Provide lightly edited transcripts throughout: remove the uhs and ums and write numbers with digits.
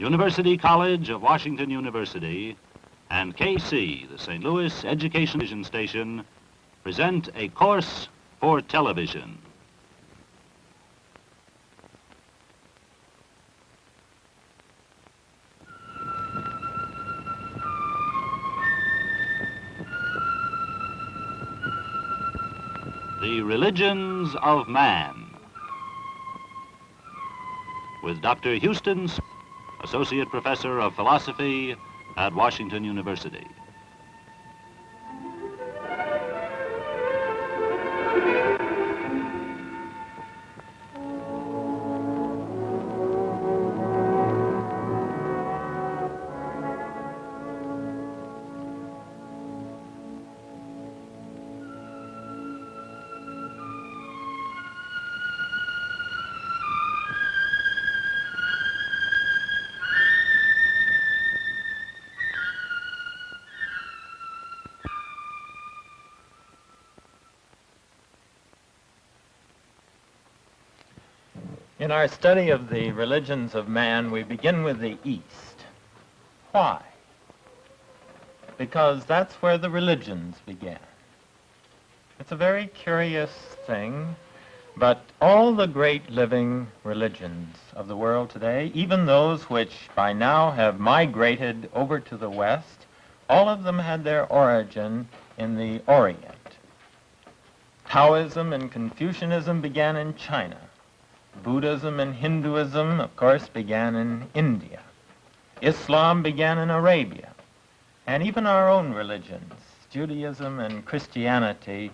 University College of Washington University and KC, the St. Louis Education Station, present a course for television. The Religions of Man, with Dr. Huston Smith, Associate Professor of Philosophy at Washington University. In our study of the religions of man, we begin with the East. Why? Because that's where the religions began. It's a very curious thing, but all the great living religions of the world today, even those which by now have migrated over to the West, all of them had their origin in the Orient. Taoism and Confucianism began in China. Buddhism and Hinduism, of course, began in India. Islam began in Arabia. And even our own religions, Judaism and Christianity,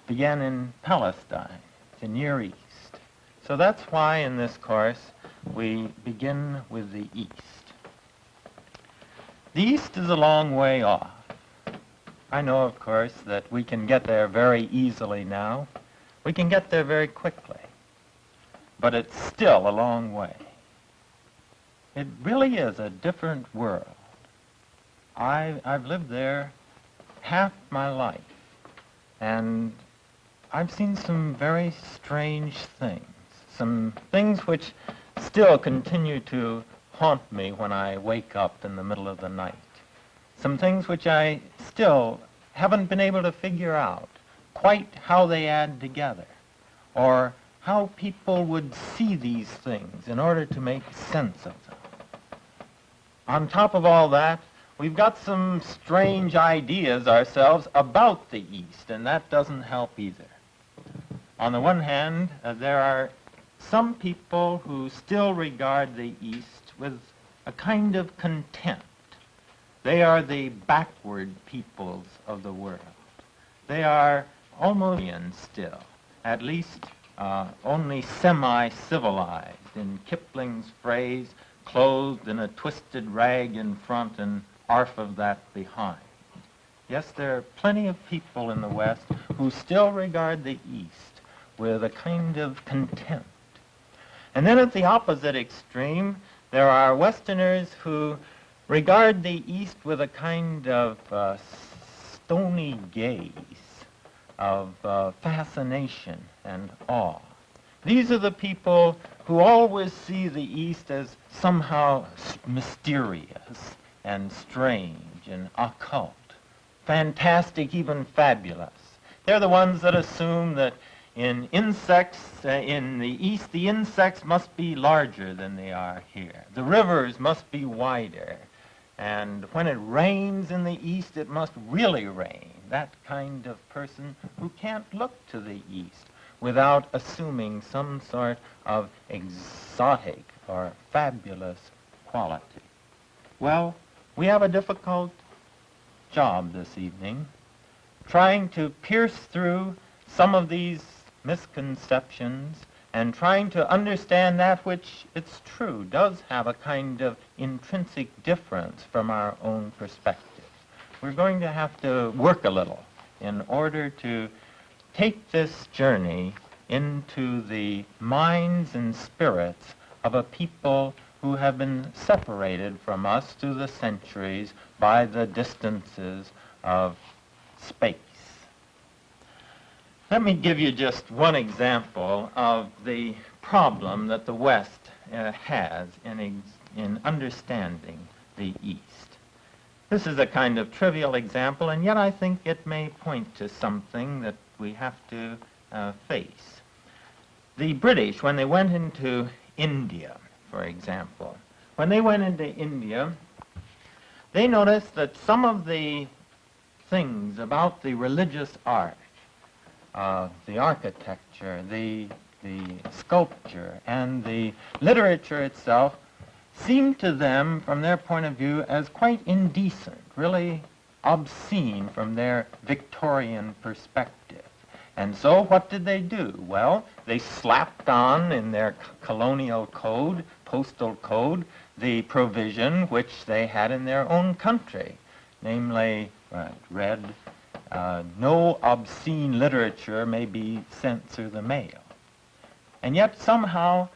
began in Palestine, the Near East. So that's why in this course we begin with the East. The East is a long way off. I know, of course, that we can get there very easily now. We can get there very quickly. But it's still a long way. It really is a different world. I've lived there half my life, and I've seen some very strange things, some things which still continue to haunt me when I wake up in the middle of the night, some things which I still haven't been able to figure out quite how they add together, or how people would see these things in order to make sense of them. On top of all that, we've got some strange ideas ourselves about the East, and that doesn't help either. On the one hand, there are some people who still regard the East with a kind of contempt. They are the backward peoples of the world. They are almost still, at least only semi-civilized, in Kipling's phrase, clothed in a twisted rag in front and arf of that behind. Yes, there are plenty of people in the West who still regard the East with a kind of contempt. And then at the opposite extreme, there are Westerners who regard the East with a kind of stony gaze, of fascination and awe. These are the people who always see the East as somehow mysterious and strange and occult, fantastic, even fabulous. They're the ones that assume that in insects, in the East, the insects must be larger than they are here. The rivers must be wider. And when it rains in the East, it must really rain. That kind of person who can't look to the East without assuming some sort of exotic or fabulous quality. Well, we have a difficult job this evening, trying to pierce through some of these misconceptions and trying to understand that which, it's true, does have a kind of intrinsic difference from our own perspective. We're going to have to work a little in order to take this journey into the minds and spirits of a people who have been separated from us through the centuries by the distances of space. Let me give you just one example of the problem that the West has in in understanding the East. This is a kind of trivial example, and yet I think it may point to something that we have to face. The British, when they went into India, for example, when they went into India, they noticed that some of the things about the religious art, the architecture, the sculpture, and the literature itself seemed to them, from their point of view, as quite indecent, really obscene from their Victorian perspective. And so what did they do? Well, they slapped on in their colonial code, postal code, the provision which they had in their own country, namely, read, no obscene literature may be sent through the mail. And yet somehow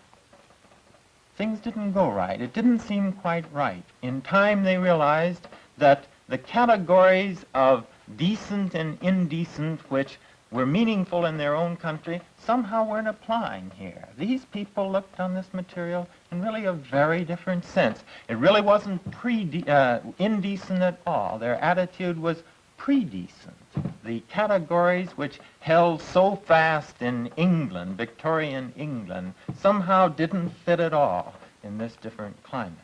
things didn't go right. It didn't seem quite right. In time they realized that the categories of decent and indecent, which were meaningful in their own country, somehow weren't applying here. These people looked on this material in really a very different sense. It really wasn't indecent at all. Their attitude was predecent. The categories which held so fast in England, Victorian England, somehow didn't fit at all in this different climate.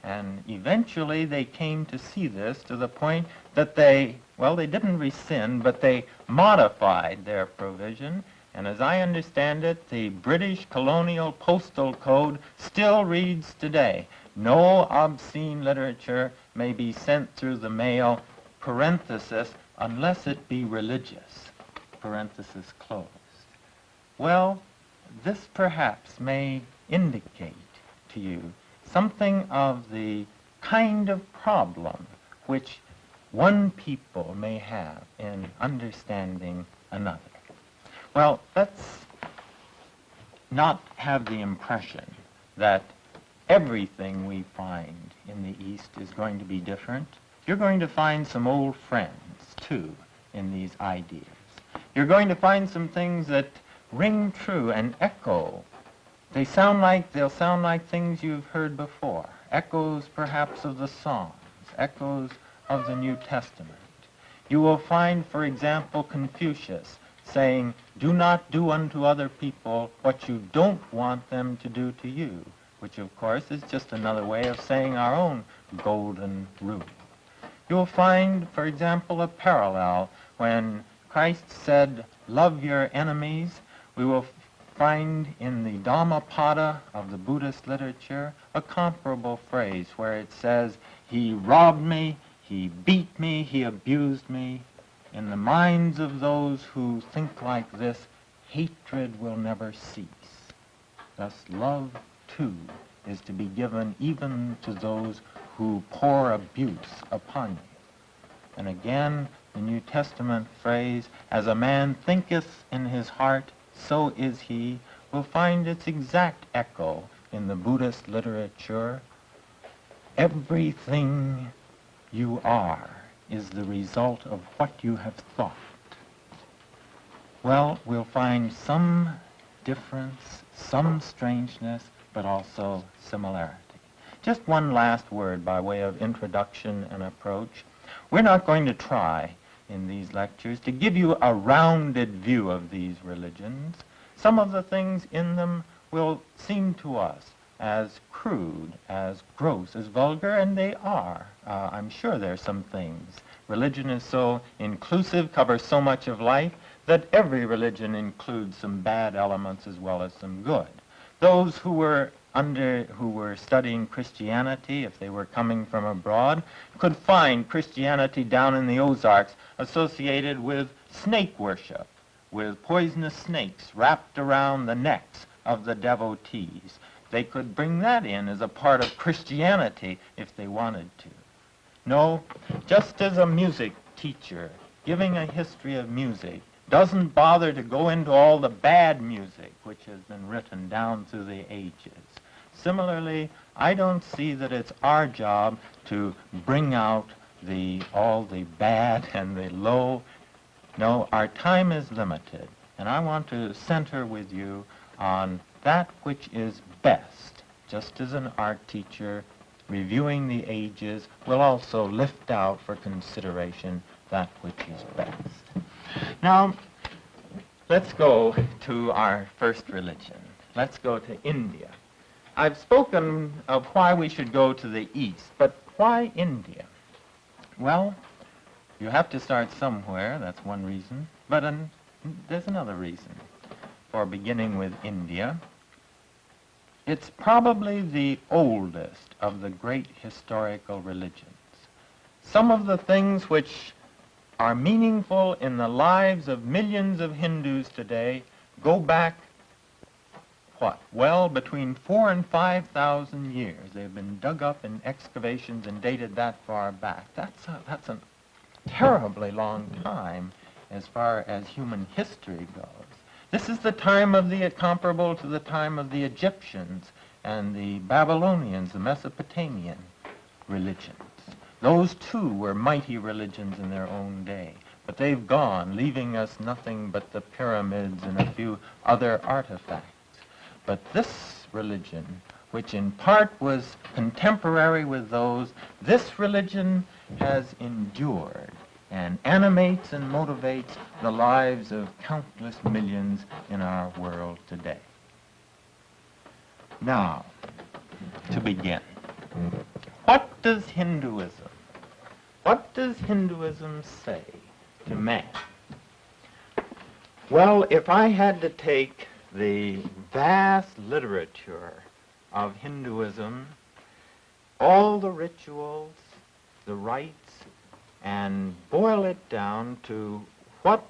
And eventually they came to see this to the point that they didn't rescind, but they modified their provision. And as I understand it, the British colonial postal code still reads today, no obscene literature may be sent through the mail, parenthesis, unless it be religious, parenthesis closed. Well, this perhaps may indicate to you something of the kind of problem which one people may have in understanding another. Well, let's not have the impression that everything we find in the East is going to be different. You're going to find some old friends, too, in these ideas. You're going to find some things that ring true and echo. They'll sound like things you've heard before, echoes perhaps of the Psalms, echoes of the New Testament. You will find, for example, Confucius saying, do not do unto other people what you don't want them to do to you, which of course is just another way of saying our own golden rule. You'll find, for example, a parallel when Christ said, love your enemies. We will find in the Dhammapada of the Buddhist literature a comparable phrase where it says, he robbed me, he beat me, he abused me. In the minds of those who think like this, hatred will never cease. Thus love, too, is to be given even to those who pour abuse upon you. And again, the New Testament phrase, as a man thinketh in his heart, so is he, will find its exact echo in the Buddhist literature. Everything you are is the result of what you have thought. Well, we'll find some difference, some strangeness, but also similarity. Just one last word by way of introduction and approach. We're not going to try in these lectures to give you a rounded view of these religions. Some of the things in them will seem to us as crude, as gross, as vulgar, and they are. I'm sure there's some things. Religion is so inclusive, covers so much of life, that every religion includes some bad elements as well as some good. Those who were studying Christianity, if they were coming from abroad, could find Christianity down in the Ozarks associated with snake worship, with poisonous snakes wrapped around the necks of the devotees. They could bring that in as a part of Christianity if they wanted to. No, just as a music teacher giving a history of music doesn't bother to go into all the bad music which has been written down through the ages. Similarly, I don't see that it's our job to bring out all the bad and the low. No, our time is limited, and I want to center with you on that which is best just as an art teacher reviewing the ages will also lift out for consideration that which is best. Now, let's go to our first religion. Let's go to India. I've spoken of why we should go to the East, but why India? Well, you have to start somewhere, that's one reason, but there's another reason for beginning with India. It's probably the oldest of the great historical religions. Some of the things which are meaningful in the lives of millions of Hindus today go back, what? Well, between 4,000 and 5,000 years. They've been dug up in excavations and dated that far back. That's a terribly long time as far as human history goes. This is the time of the comparable to the time of the Egyptians and the Babylonians, the Mesopotamian religions. Those too were mighty religions in their own day, but they've gone, leaving us nothing but the pyramids and a few other artifacts. But this religion, which in part was contemporary with those, this religion has endured and animates and motivates the lives of countless millions in our world today. Now, to begin, what does Hinduism say to man? Well, if I had to take the vast literature of Hinduism, all the rituals, the rites, and boil it down to what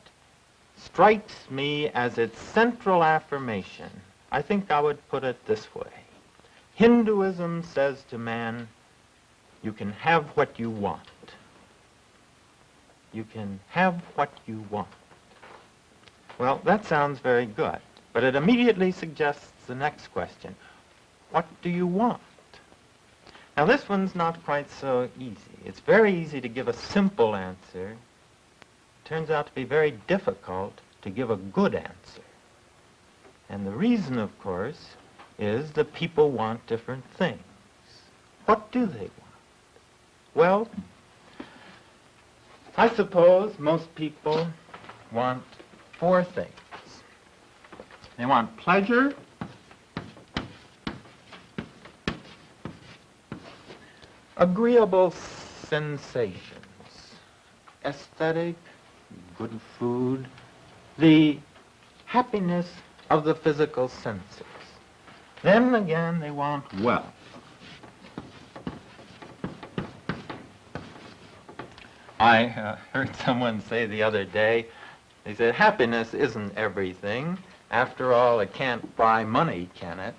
strikes me as its central affirmation, I think I would put it this way. Hinduism says to man, you can have what you want. You can have what you want. Well, that sounds very good, but it immediately suggests the next question. What do you want? Now, this one's not quite so easy. It's very easy to give a simple answer. It turns out to be very difficult to give a good answer. And the reason, of course, is that people want different things. What do they want? Well, I suppose most people want four things. They want pleasure, agreeable sensations, aesthetic, good food, the happiness of the physical senses. Then again, they want wealth. I heard someone say the other day, they said, happiness isn't everything. After all, it can't buy money, can it?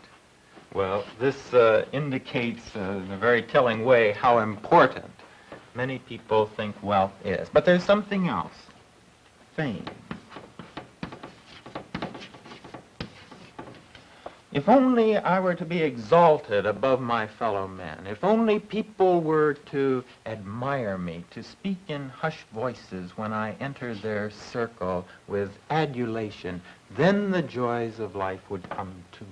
Well, this indicates in a very telling way how important many people think wealth is. But there's something else. Fame. If only I were to be exalted above my fellow men, if only people were to admire me, to speak in hushed voices when I enter their circle with adulation, then the joys of life would come to me.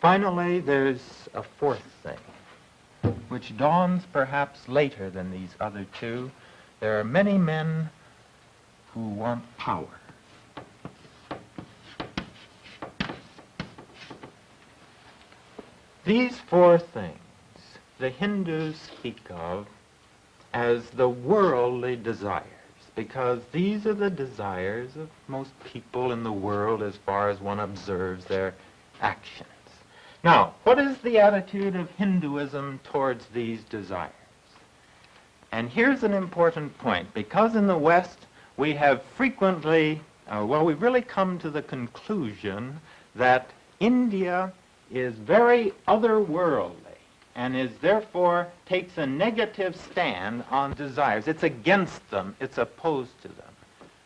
Finally, there's a fourth thing, which dawns perhaps later than these other two. There are many men who want power. These four things the Hindus speak of as the worldly desires, because these are the desires of most people in the world as far as one observes their actions. Now, what is the attitude of Hinduism towards these desires? And here's an important point, because in the West we have frequently, we've really come to the conclusion that India is very otherworldly and is therefore takes a negative stand on desires. It's against them. It's opposed to them.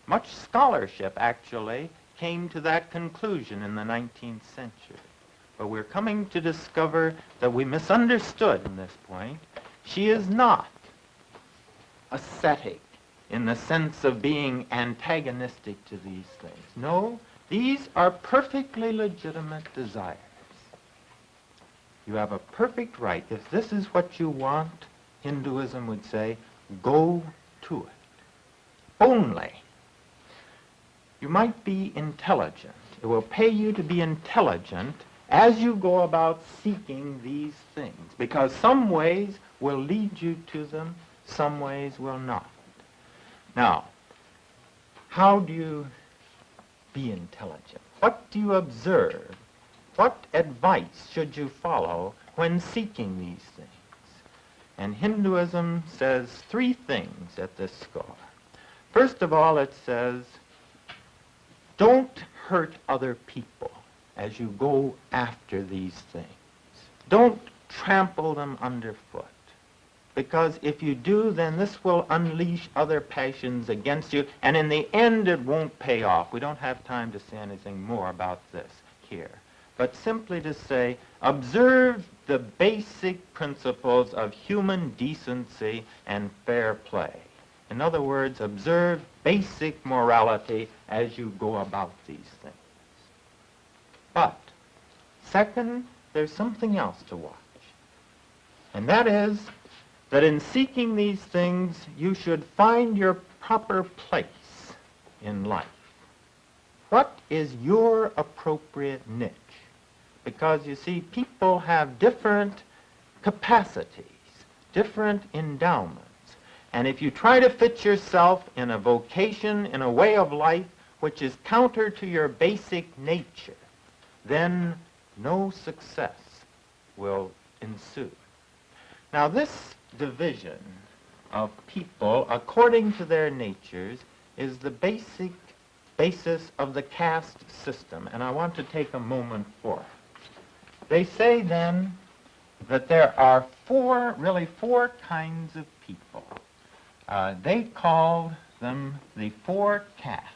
Much scholarship actually came to that conclusion in the 19th century. But we're coming to discover that we misunderstood in this point. She is not ascetic in the sense of being antagonistic to these things. No, these are perfectly legitimate desires. You have a perfect right. If this is what you want, Hinduism would say, go to it. Only, you might be intelligent. It will pay you to be intelligent as you go about seeking these things, because some ways will lead you to them, some ways will not. Now, how do you be intelligent? What do you observe? What advice should you follow when seeking these things? And Hinduism says three things at this score. First of all, it says, don't hurt other people as you go after these things. Don't trample them underfoot, because if you do, then this will unleash other passions against you, and in the end it won't pay off. We don't have time to say anything more about this here, but simply to say, observe the basic principles of human decency and fair play. In other words, observe basic morality as you go about these things. But, second, there's something else to watch. And that is that in seeking these things, you should find your proper place in life. What is your appropriate niche? Because, you see, people have different capacities, different endowments. And if you try to fit yourself in a vocation, in a way of life, which is counter to your basic nature, then no success will ensue. Now, this division of people according to their natures is the basis of the caste system, and I want to take a moment for it. They say then that there are four kinds of people. They called them the four castes.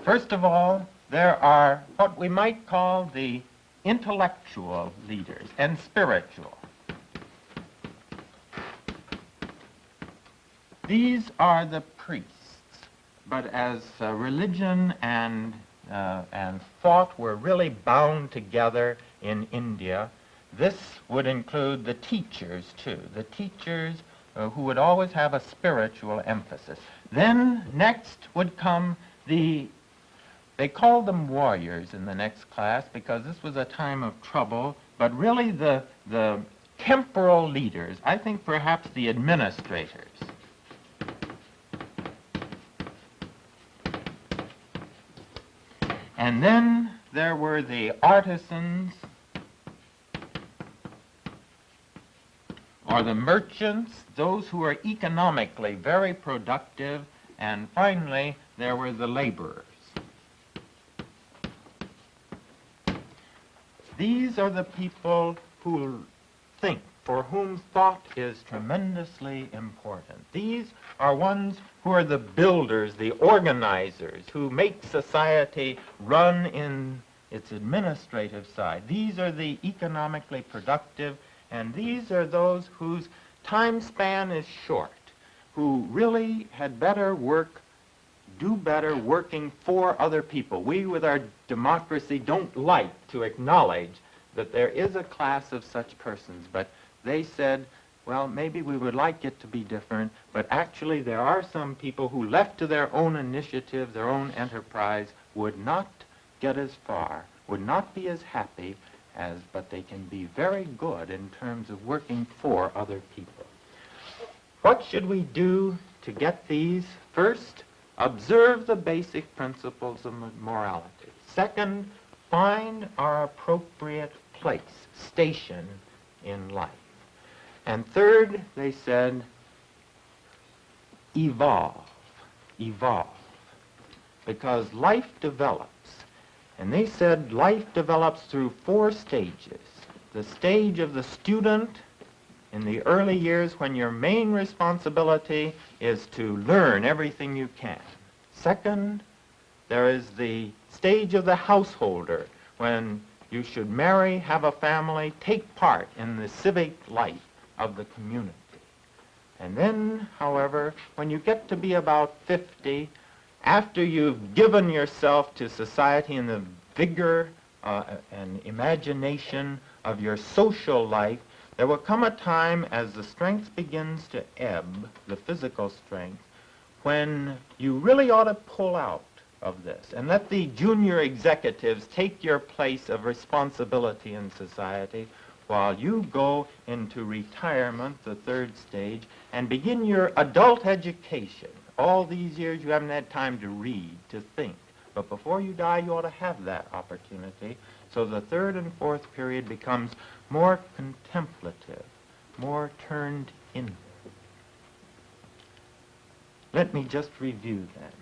First of all, there are what we might call the intellectual leaders and spiritual. These are the priests, but as religion and thought were really bound together in India, this would include the teachers too, the teachers who would always have a spiritual emphasis. Then next would come they called them warriors in the next class because this was a time of trouble, but really the temporal leaders, I think perhaps the administrators. And then there were the artisans, or the merchants, those who were economically very productive, and finally there were the laborers. These are the people who think, for whom thought is tremendously important. These are ones who are the builders, the organizers, who make society run in its administrative side. These are the economically productive, and these are those whose time span is short, who really had better do better working for other people. We, with our democracy, don't like to acknowledge that there is a class of such persons, but they said, well, maybe we would like it to be different, but actually there are some people who, left to their own initiative, their own enterprise, would not get as far, would not be as happy but they can be very good in terms of working for other people. What should we do to get these? First, observe the basic principles of morality. Second, find our appropriate place, station in life. And third, they said, evolve, because life develops. And they said life develops through 4 stages. The stage of the student in the early years, when your main responsibility is to learn everything you can. Second, there is the stage of the householder, when you should marry, have a family, take part in the civic life of the community. And then, however, when you get to be about 50, after you've given yourself to society in the vigor an imagination of your social life, there will come a time as the strength begins to ebb, the physical strength, when you really ought to pull out of this and let the junior executives take your place of responsibility in society while you go into retirement, the third stage, and begin your adult education. All these years you haven't had time to read, to think. But before you die, you ought to have that opportunity. So the third and fourth period becomes more contemplative, more turned inward. Let me just review then.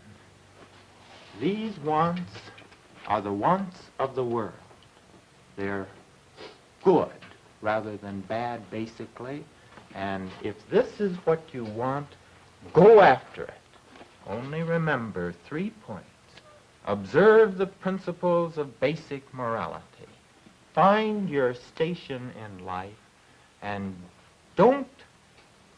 These wants are the wants of the world. They're good rather than bad, basically. And if this is what you want, go after it. Only remember 3 points. Observe the principles of basic morality. Find your station in life, and don't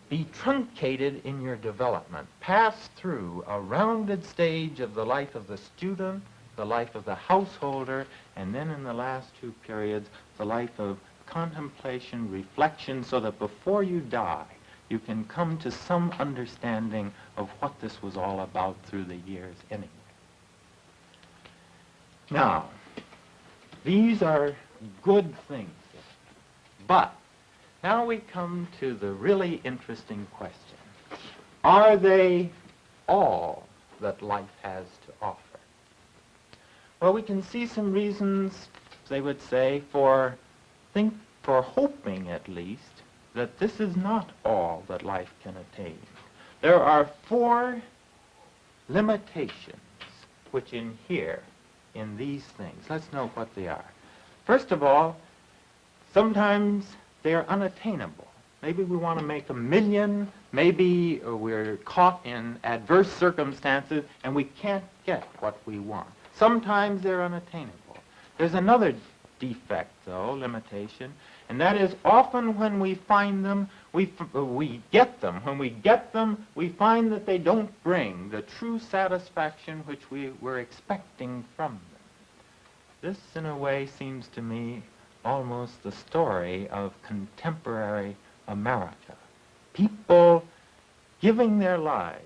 be truncated in your development. Pass through a rounded stage of the life of the student, the life of the householder, and then in the last 2 periods, the life of contemplation, reflection, so that before you die, you can come to some understanding of what this was all about through the years anyway. Now, these are good things, but now we come to the really interesting question. Are they all that life has to offer? Well, we can see some reasons, they would say, for hoping at least, that this is not all that life can attain. There are 4 limitations which inhere in these things. Let's know what they are. First of all, sometimes they're unattainable. Maybe we want to make 1 million, maybe we're caught in adverse circumstances and we can't get what we want. Sometimes they're unattainable. There's another defect, though, limitation, and that is often when we find them, we get them. When we get them, we find that they don't bring the true satisfaction which we were expecting from them. This, in a way, seems to me almost the story of contemporary America. People giving their lives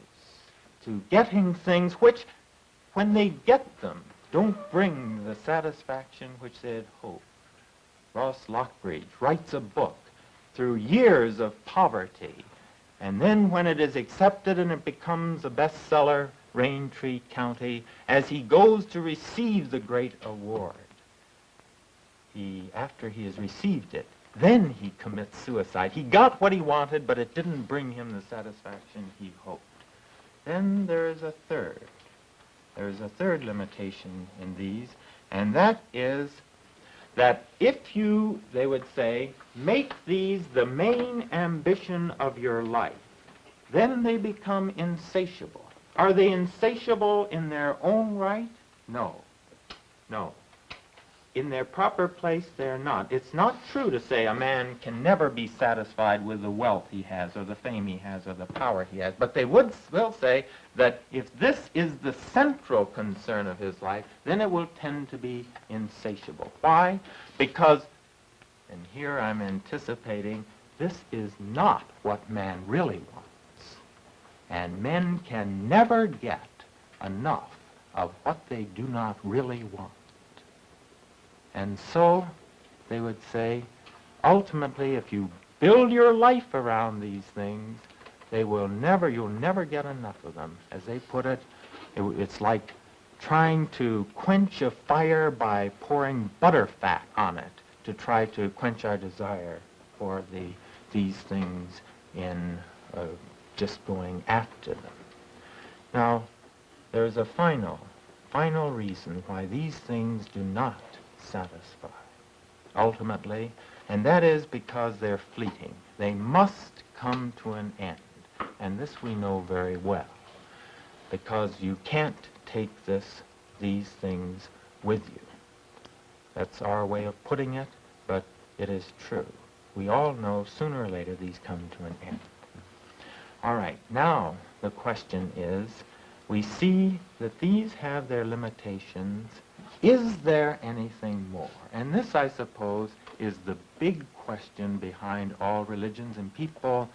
to getting things which, when they get them, don't bring the satisfaction which they had hoped. Ross Lockridge writes a book through years of poverty, and then when it is accepted and it becomes a bestseller, Raintree County, as he goes to receive the great award, after he has received it, then he commits suicide. He got what he wanted, but it didn't bring him the satisfaction he hoped. Then there is a third. There is a third limitation in these, and that is that if you, they would say, make these the main ambition of your life, then they become insatiable. Are they insatiable in their own right? No. No. In their proper place, they're not. It's not true to say a man can never be satisfied with the wealth he has, or the fame he has, or the power he has. But they will say that if this is the central concern of his life, then it will tend to be insatiable. Why? Because, and here I'm anticipating, this is not what man really wants. And men can never get enough of what they do not really want. And so, they would say, ultimately, if you build your life around these things, you'll never get enough of them. As they put it, it's like trying to quench a fire by pouring butterfat on it to try to quench our desire for these things in just going after them. Now, there's a final reason why these things do not satisfy, ultimately, and that is because they're fleeting. They must come to an end, and this we know very well, because you can't take these things with you. That's our way of putting it, but it is true. We all know sooner or later these come to an end. All right, now the question is, we see that these have their limitations, Is there anything more? And this, I suppose, is the big question behind all religions, and people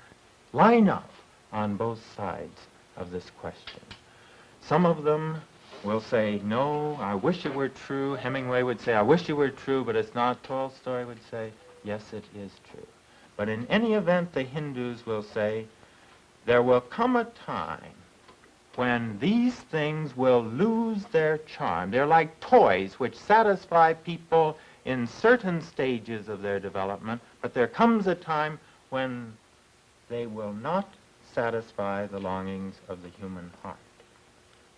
line up on both sides of this question. Some of them will say, no, I wish it were true. Hemingway would say, I wish it were true, but it's not. Tolstoy would say, yes, it is true. But in any event, the Hindus will say, there will come a time when these things will lose their charm. They're like toys which satisfy people in certain stages of their development, but there comes a time when they will not satisfy the longings of the human heart.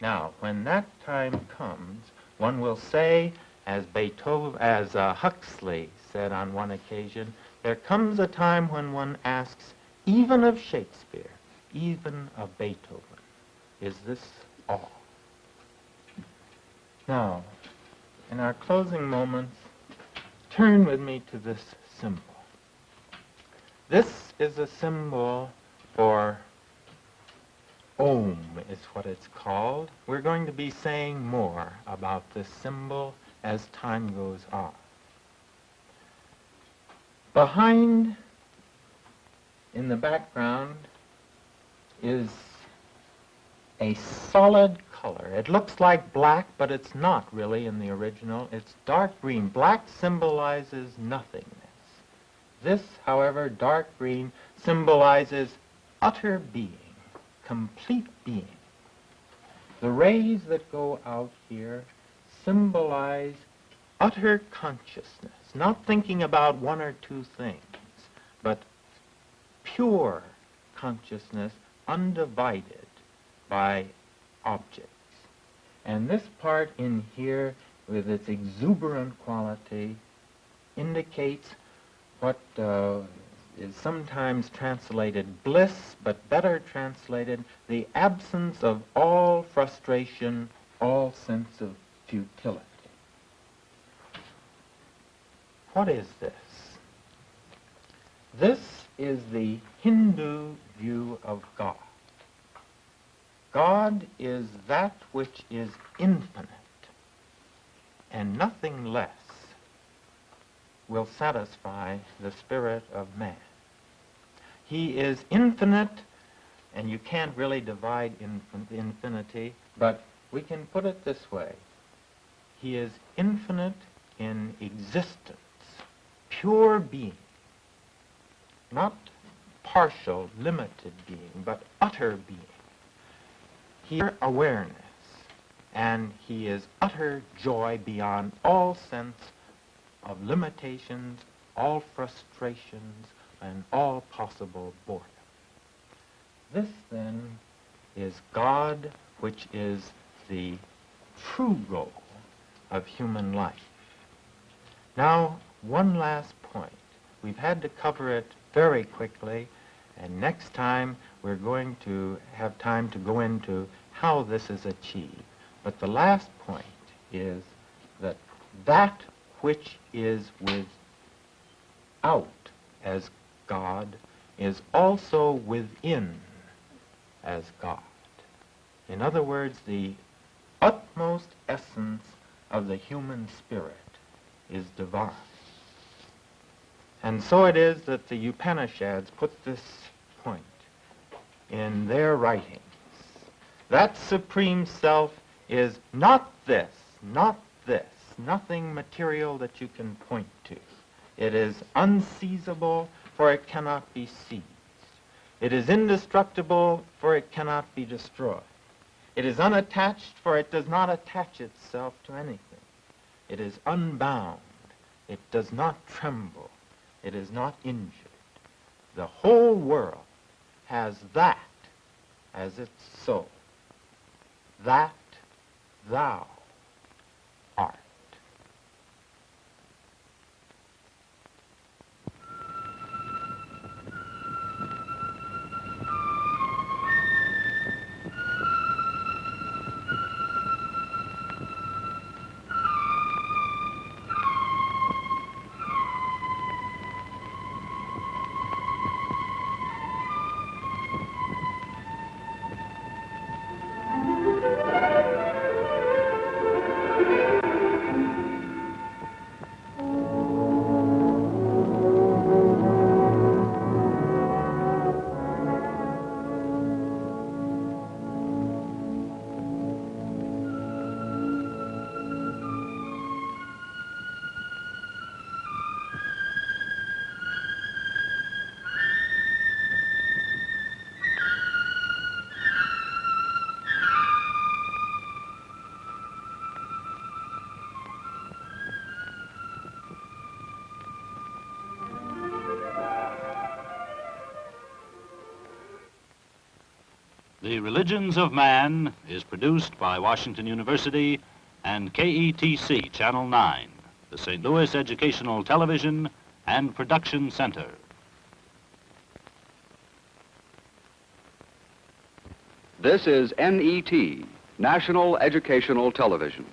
Now, when that time comes, one will say, as Huxley said on one occasion, there comes a time when one asks, even of Shakespeare, even of Beethoven, is this all? Now, in our closing moments, turn with me to this symbol. This is a symbol for Om, is what it's called. We're going to be saying more about this symbol as time goes on. Behind, in the background, is a solid color. It looks like black, but it's not really in the original. It's dark green. Black symbolizes nothingness. This, however, dark green, symbolizes utter being, complete being. The rays that go out here symbolize utter consciousness, not thinking about one or two things, but pure consciousness, undivided by objects. And this part in here, with its exuberant quality, indicates what is sometimes translated bliss, but better translated the absence of all frustration, all sense of futility. What is this? This is the Hindu view of God. God is that which is infinite, and nothing less will satisfy the spirit of man. He is infinite, and you can't really divide infinity, but we can put it this way. He is infinite in existence, pure being, not partial, limited being, but utter being. He is awareness, and he is utter joy beyond all sense of limitations, all frustrations, and all possible boredom. This, then, is God, which is the true goal of human life. Now, one last point. We've had to cover it very quickly, and next time we're going to have time to go into how this is achieved. But the last point is that that which is without as God is also within as God. In other words, the utmost essence of the human spirit is divine. And so it is that the Upanishads put this point in their writings. That supreme self is not this, nothing material that you can point to. It is unseizable, for it cannot be seized. It is indestructible, for it cannot be destroyed. It is unattached, for it does not attach itself to anything. It is unbound. It does not tremble. It is not injured. The whole world has that as its soul. That thou art. The Religions of Man is produced by Washington University and KETC Channel 9, the St. Louis Educational Television and Production Center. This is NET, National Educational Television.